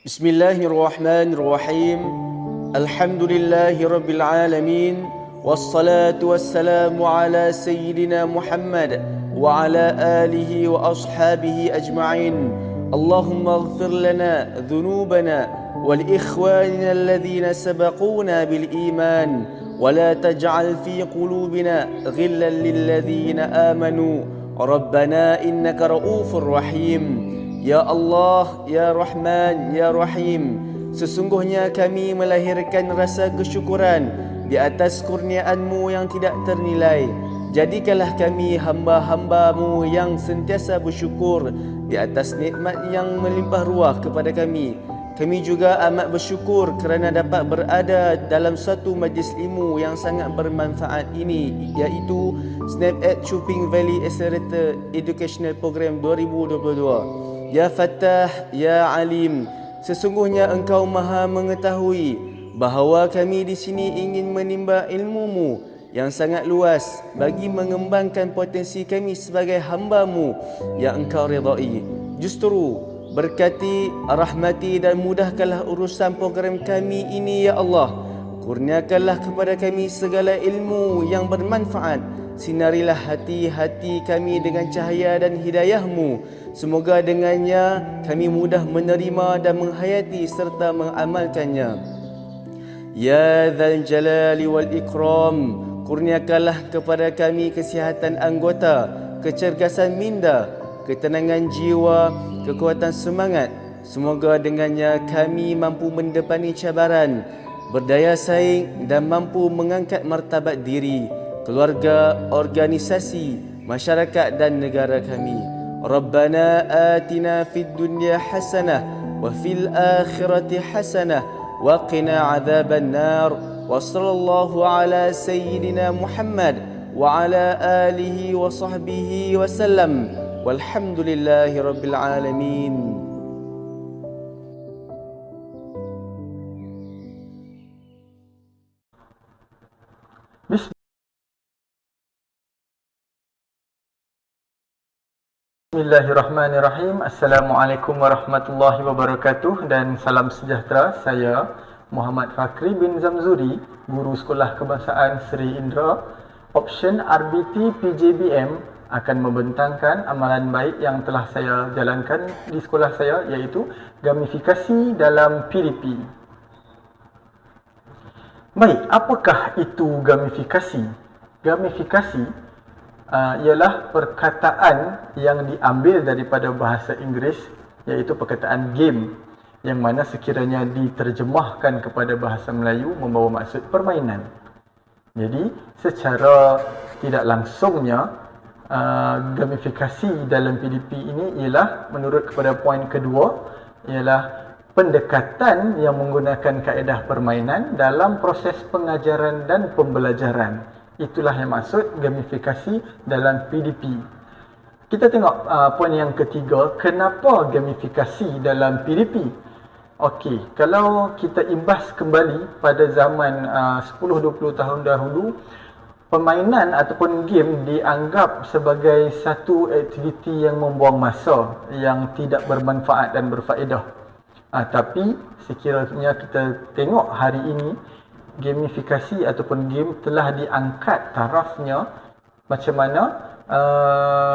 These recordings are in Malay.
Bismillahirrahmanirrahim. Alhamdulillahirabbil alamin. Wassalatu wassalamu ala sayyidina Muhammad wa ala alihi wa ashabihi ajma'in. Allahumma ighfir lana dhunubana wal ikhwanina alladhina sabaquna bil iman wa la taj'al fi qulubina ghillan lil ladhina amanu. Rabbana innaka ra'ufur rahim. Ya Allah, Ya Rahman, Ya Rahim, sesungguhnya kami melahirkan rasa kesyukuran di atas kurniaan-Mu yang tidak ternilai. Jadikanlah kami hamba-hamba-Mu yang sentiasa bersyukur di atas nikmat yang melimpah ruah kepada kami. Kami juga amat bersyukur kerana dapat berada dalam satu majlis ilmu yang sangat bermanfaat ini, iaitu SNAPED Chuping Valley Accelerator Educational Program 2022. Ya Fattah, Ya Alim, sesungguhnya Engkau Maha mengetahui bahawa kami di sini ingin menimba ilmu-Mu yang sangat luas bagi mengembangkan potensi kami sebagai hamba-Mu yang Engkau redai. Justru berkati, rahmati dan mudahkanlah urusan program kami ini, Ya Allah. Kurniakanlah kepada kami segala ilmu yang bermanfaat. Sinarilah hati-hati kami dengan cahaya dan hidayah-Mu. Semoga dengannya kami mudah menerima dan menghayati serta mengamalkannya. Ya Dzal Jalali wal Ikram, kurniakanlah kepada kami kesihatan anggota, kecergasan minda, ketenangan jiwa, kekuatan semangat. Semoga dengannya kami mampu mendepani cabaran, berdaya saing dan mampu mengangkat martabat diri, keluarga, organisasi, masyarakat dan negara kami. Rabbana atina fid dunya hasanah wa fil akhirati hasanah wa qina adzaban nar. Wa sallallahu ala sayyidina Muhammad wa ala alihi wa sahbihi wa sallam. Walhamdulillahi rabbil alamin. Bismillahirrahmanirrahim. Assalamualaikum warahmatullahi wabarakatuh dan salam sejahtera. Saya Muhammad Fakri bin Zamzuri, Guru Sekolah Kebangsaan Sri Indra. Option RBT PJBM akan membentangkan amalan baik yang telah saya jalankan di sekolah saya, iaitu gamifikasi dalam PDP. Baik, apakah itu gamifikasi? Gamifikasi ialah perkataan yang diambil daripada bahasa Inggeris, iaitu perkataan game, yang mana sekiranya diterjemahkan kepada bahasa Melayu membawa maksud permainan. Jadi secara tidak langsungnya gamifikasi dalam PDP ini ialah, menurut kepada poin kedua, ialah pendekatan yang menggunakan kaedah permainan dalam proses pengajaran dan pembelajaran. Itulah yang maksud gamifikasi dalam PDP. Kita tengok poin yang ketiga, kenapa gamifikasi dalam PDP? Okey, kalau kita imbas kembali pada zaman 10-20 tahun dahulu, permainan ataupun game dianggap sebagai satu aktiviti yang membuang masa, yang tidak bermanfaat dan berfaedah. Tapi sekiranya kita tengok hari ini, gamifikasi ataupun game telah diangkat tarafnya. Macam mana?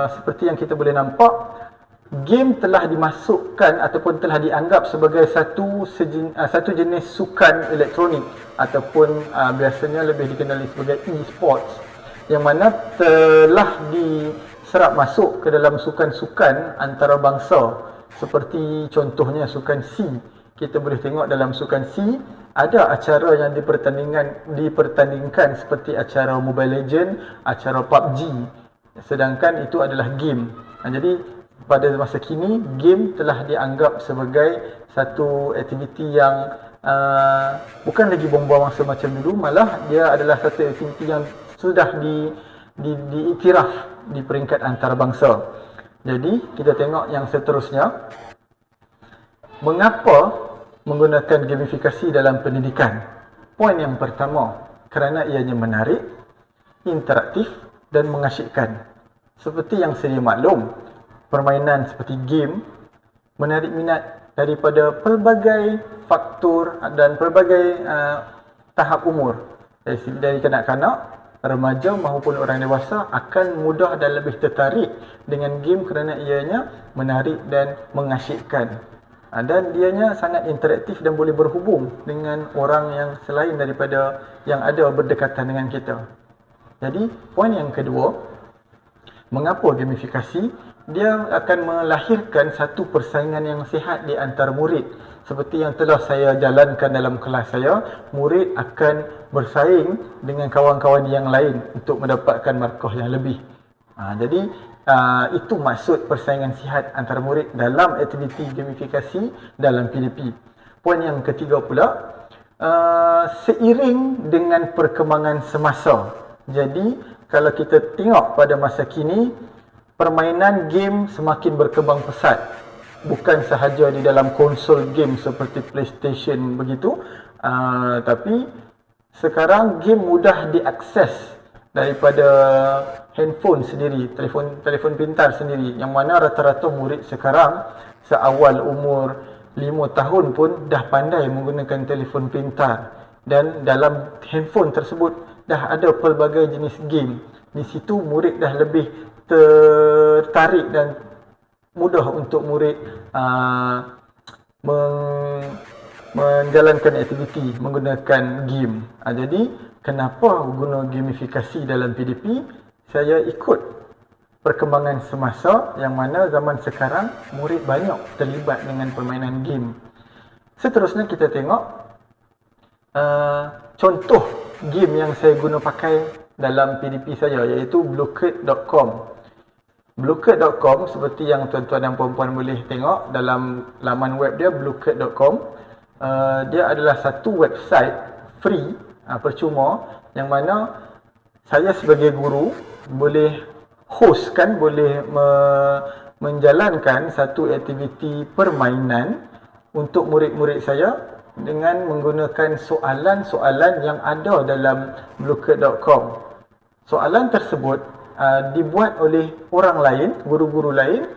Seperti yang kita boleh nampak, game telah dimasukkan ataupun telah dianggap sebagai satu jenis sukan elektronik, ataupun biasanya lebih dikenali sebagai e-sports, yang mana telah diserap masuk ke dalam sukan-sukan antarabangsa. Seperti contohnya sukan C. Kita boleh tengok dalam sukan C ada acara yang dipertandingkan seperti acara Mobile Legend, acara PUBG, sedangkan itu adalah game. Jadi pada masa kini, game telah dianggap sebagai satu aktiviti yang bukan lagi buang-buang masa macam dulu, malah dia adalah satu aktiviti yang sudah diiktiraf di peringkat antarabangsa. Jadi kita tengok yang seterusnya, mengapa menggunakan gamifikasi dalam pendidikan? Poin yang pertama, kerana ianya menarik, interaktif dan mengasyikkan. Seperti yang sedia maklum, permainan seperti game menarik minat daripada pelbagai faktor dan pelbagai tahap umur. Dari kanak-kanak, remaja maupun orang dewasa akan mudah dan lebih tertarik dengan game kerana ianya menarik dan mengasyikkan. Dan dianya sangat interaktif dan boleh berhubung dengan orang yang selain daripada yang ada berdekatan dengan kita. Jadi, poin yang kedua, mengapa gamifikasi? Dia akan melahirkan satu persaingan yang sihat di antara murid. Seperti yang telah saya jalankan dalam kelas saya, murid akan bersaing dengan kawan-kawan yang lain untuk mendapatkan markah yang lebih. Jadi, itu maksud persaingan sihat antara murid dalam aktiviti gamifikasi dalam PDP. Poin yang ketiga pula, seiring dengan perkembangan semasa. Jadi, kalau kita tengok pada masa kini, permainan game semakin berkembang pesat. Bukan sahaja di dalam konsol game seperti PlayStation begitu, tapi sekarang game mudah diakses daripada handphone sendiri, telefon pintar sendiri, yang mana rata-rata murid sekarang seawal umur 5 tahun pun dah pandai menggunakan telefon pintar, dan dalam handphone tersebut dah ada pelbagai jenis game. Di situ murid dah lebih tertarik dan mudah untuk murid menjalankan aktiviti menggunakan game. Jadi, kenapa guna gamifikasi dalam PDP? Saya ikut perkembangan semasa yang mana zaman sekarang murid banyak terlibat dengan permainan game. Seterusnya kita tengok contoh game yang saya guna pakai dalam PDP saya, iaitu bluecurd.com. Bluecurd.com, seperti yang tuan-tuan dan puan-puan boleh tengok dalam laman web dia, bluecurd.com, dia adalah satu website free, percuma, yang mana saya sebagai guru boleh hostkan, boleh menjalankan satu aktiviti permainan untuk murid-murid saya dengan menggunakan soalan-soalan yang ada dalam bluecurd.com. Soalan tersebut dibuat oleh orang lain, guru-guru lain.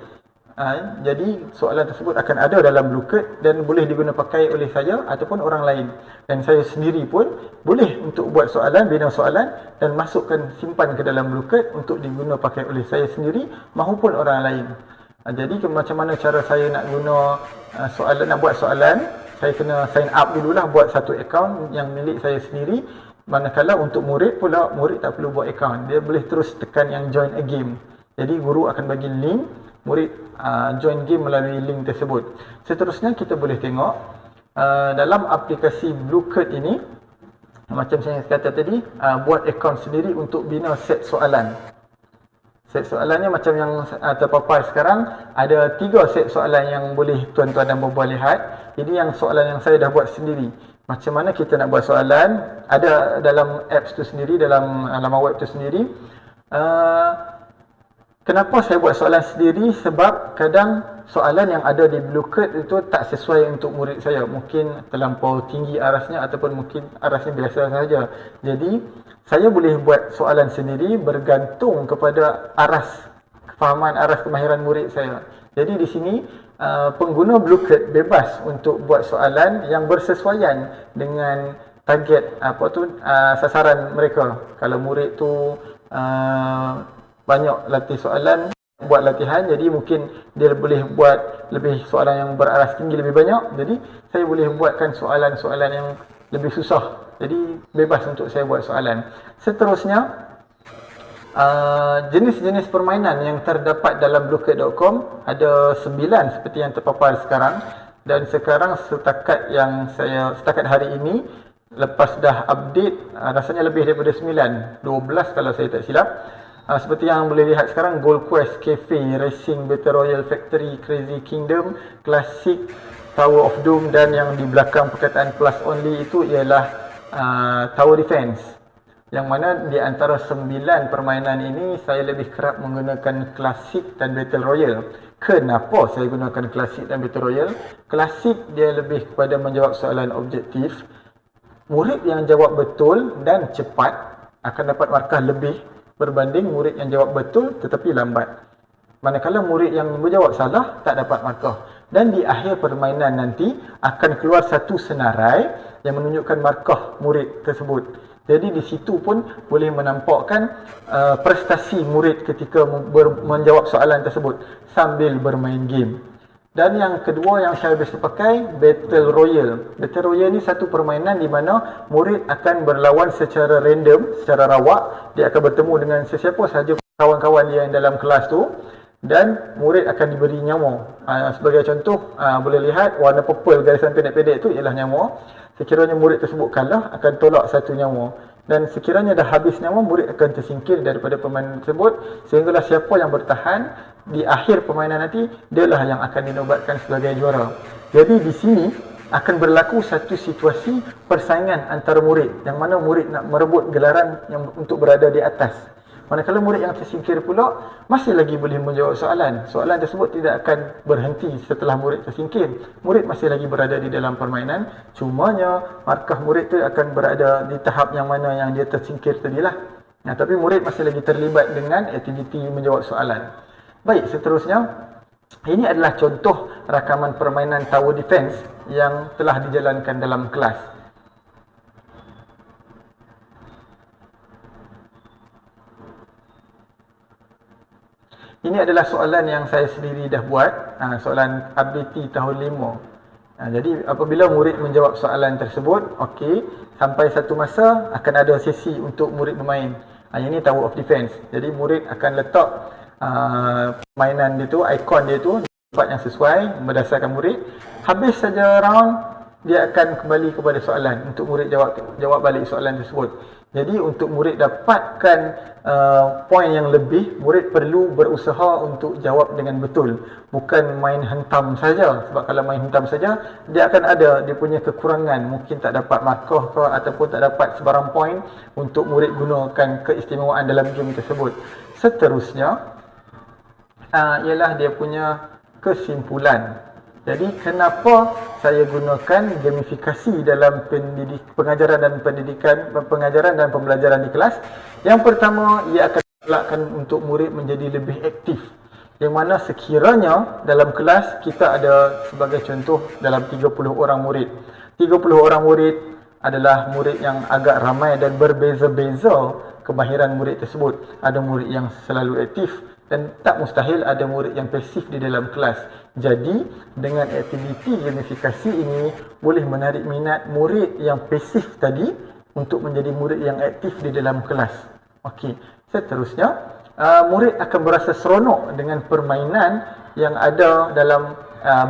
Jadi soalan tersebut akan ada dalam bluecurd dan boleh diguna pakai oleh saya ataupun orang lain. Dan saya sendiri pun boleh untuk buat soalan, bina soalan dan masukkan, simpan ke dalam bluecurd untuk diguna pakai oleh saya sendiri maupun orang lain. Jadi macam mana cara saya nak guna soalan, nak buat soalan? Saya kena sign up dululah, buat satu akaun yang milik saya sendiri. Manakala untuk murid pula, murid tak perlu buat akaun, dia boleh terus tekan yang join a game. Jadi guru akan bagi link, murid join game melalui link tersebut. Seterusnya kita boleh tengok dalam aplikasi bluecurd ini, macam saya kata tadi, buat akaun sendiri untuk bina set soalan. Set soalannya macam yang terpapar sekarang, ada 3 set soalan yang boleh tuan-tuan dan puan-puan lihat. Jadi yang soalan yang saya dah buat sendiri. Macam mana kita nak buat soalan, ada dalam apps tu sendiri, dalam laman web tu sendiri. Kenapa saya buat soalan sendiri? Sebab kadang soalan yang ada di bluecurd itu tak sesuai untuk murid saya. Mungkin terlampau tinggi arasnya ataupun mungkin arasnya biasa saja. Jadi, saya boleh buat soalan sendiri bergantung kepada aras, kefahaman aras kemahiran murid saya. Jadi di sini pengguna bluecurd bebas untuk buat soalan yang bersesuaian dengan target sasaran mereka. Kalau murid tu banyak latih soalan, buat latihan, jadi mungkin dia boleh buat lebih soalan yang beraras tinggi lebih banyak. Jadi saya boleh buatkan soalan-soalan yang lebih susah. Jadi bebas untuk saya buat soalan. Seterusnya, jenis-jenis permainan yang terdapat dalam bluecurd.com ada 9 seperti yang terpapar sekarang. Dan sekarang setakat hari ini, lepas dah update, rasanya lebih daripada 9, 12 kalau saya tak silap. Seperti yang boleh lihat sekarang, Gold Quest, Cafe, Racing, Battle Royale, Factory, Crazy Kingdom, Classic, Tower of Doom, dan yang di belakang perkataan plus only itu ialah Tower Defense. Yang mana di antara 9 permainan ini, saya lebih kerap menggunakan Classic dan Battle Royale. Kenapa saya gunakan Classic dan Battle Royale? Classic dia lebih kepada menjawab soalan objektif. Murid yang jawab betul dan cepat akan dapat markah lebih berbanding murid yang jawab betul tetapi lambat. Manakala murid yang menjawab salah tak dapat markah. Dan di akhir permainan nanti akan keluar satu senarai yang menunjukkan markah murid tersebut. Jadi di situ pun boleh menampakkan prestasi murid ketika menjawab soalan tersebut sambil bermain game. Dan yang kedua yang saya biasa pakai, Battle Royale. Battle Royale ni satu permainan di mana murid akan berlawan secara random, secara rawak. Dia akan bertemu dengan sesiapa sahaja kawan-kawan dia yang dalam kelas tu. Dan murid akan diberi nyawa. Sebagai contoh, boleh lihat warna purple garisan pendek-pendek tu ialah nyawa. Sekiranya murid tersebut kalah, akan tolak satu nyawa. Dan sekiranya dah habis nyawa, murid akan tersingkir daripada permainan tersebut. Sehinggalah siapa yang bertahan di akhir permainan nanti, dialah yang akan dinobatkan sebagai juara. Jadi di sini akan berlaku satu situasi persaingan antara murid, yang mana murid nak merebut gelaran yang untuk berada di atas. Manakala murid yang tersingkir pula masih lagi boleh menjawab soalan. Soalan tersebut tidak akan berhenti setelah murid tersingkir. Murid masih lagi berada di dalam permainan. Cumanya markah murid tu akan berada di tahap yang mana yang dia tersingkir tadilah. Tapi murid masih lagi terlibat dengan aktiviti menjawab soalan. Baik, seterusnya. Ini adalah contoh rakaman permainan tower defense yang telah dijalankan dalam kelas. Ini adalah soalan yang saya sendiri dah buat, soalan ability tahun 5. Jadi apabila murid menjawab soalan tersebut, okey, sampai satu masa akan ada sesi untuk murid bermain. Ini tower of defense. Jadi murid akan letak mainan dia tu, ikon dia tu di tempat yang sesuai berdasarkan murid. Habis saja round, dia akan kembali kepada soalan untuk murid jawab balik soalan tersebut. Jadi untuk murid dapatkan poin yang lebih, murid perlu berusaha untuk jawab dengan betul. Bukan main hentam saja. Sebab kalau main hentam saja, dia akan ada dia punya kekurangan. Mungkin tak dapat markah ke ataupun tak dapat sebarang poin untuk murid gunakan keistimewaan dalam game tersebut. Seterusnya ialah dia punya kesimpulan. Jadi kenapa saya gunakan gamifikasi dalam pengajaran dan pembelajaran di kelas? Yang pertama, ia akan menggalakkan untuk murid menjadi lebih aktif. Yang mana sekiranya dalam kelas kita ada sebagai contoh dalam 30 orang murid. 30 orang murid adalah murid yang agak ramai dan berbeza-beza kemahiran murid tersebut. Ada murid yang selalu aktif dan tak mustahil ada murid yang pasif di dalam kelas. Jadi, dengan aktiviti gamifikasi ini boleh menarik minat murid yang pasif tadi untuk menjadi murid yang aktif di dalam kelas. Okey, seterusnya, murid akan berasa seronok dengan permainan yang ada dalam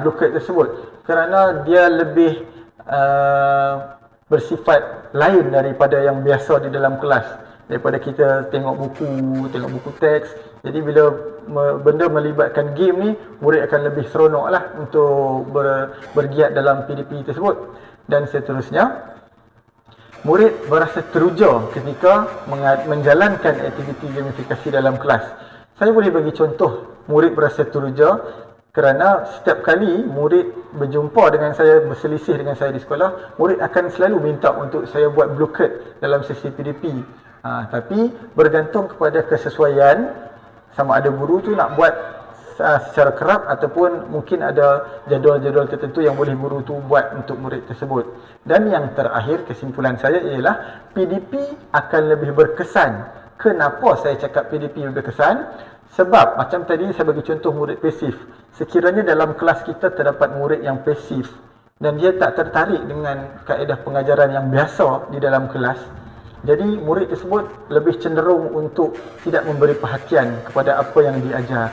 blockade tersebut kerana dia lebih bersifat lain daripada yang biasa di dalam kelas. Daripada kita tengok buku teks. Jadi bila benda melibatkan game ni, murid akan lebih seronok lah untuk bergiat dalam PDP tersebut. Dan seterusnya, murid berasa teruja ketika menjalankan aktiviti gamifikasi dalam kelas. Saya boleh bagi contoh murid berasa teruja kerana setiap kali murid berjumpa dengan saya, berselisih dengan saya di sekolah, murid akan selalu minta untuk saya buat blockade dalam sesi PDP. Tapi bergantung kepada kesesuaian, sama ada guru tu nak buat secara kerap ataupun mungkin ada jadual-jadual tertentu yang boleh guru tu buat untuk murid tersebut. Dan yang terakhir, kesimpulan saya ialah PDP akan lebih berkesan. Kenapa saya cakap PDP lebih berkesan? Sebab macam tadi saya bagi contoh murid pasif. Sekiranya dalam kelas kita terdapat murid yang pasif dan dia tak tertarik dengan kaedah pengajaran yang biasa di dalam kelas, jadi murid tersebut lebih cenderung untuk tidak memberi perhatian kepada apa yang diajar.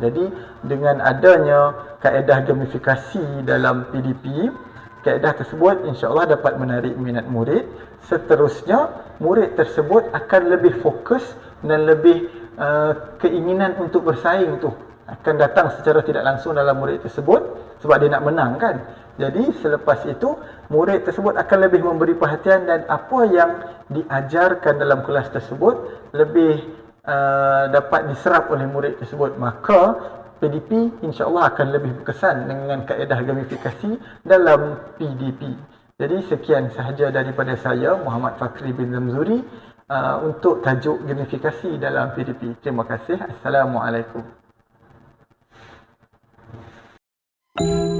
Jadi dengan adanya kaedah gamifikasi dalam PDP, kaedah tersebut insya-Allah dapat menarik minat murid. Seterusnya, murid tersebut akan lebih fokus dan lebih keinginan untuk bersaing tu akan datang secara tidak langsung dalam murid tersebut sebab dia nak menang kan. Jadi selepas itu murid tersebut akan lebih memberi perhatian dan apa yang diajarkan dalam kelas tersebut lebih dapat diserap oleh murid tersebut. Maka PDP insya-Allah akan lebih berkesan dengan kaedah gamifikasi dalam PDP. Jadi sekian sahaja daripada saya, Muhammad Fakri bin Zamzuri, untuk tajuk gamifikasi dalam PDP. Terima kasih. Assalamualaikum. Thank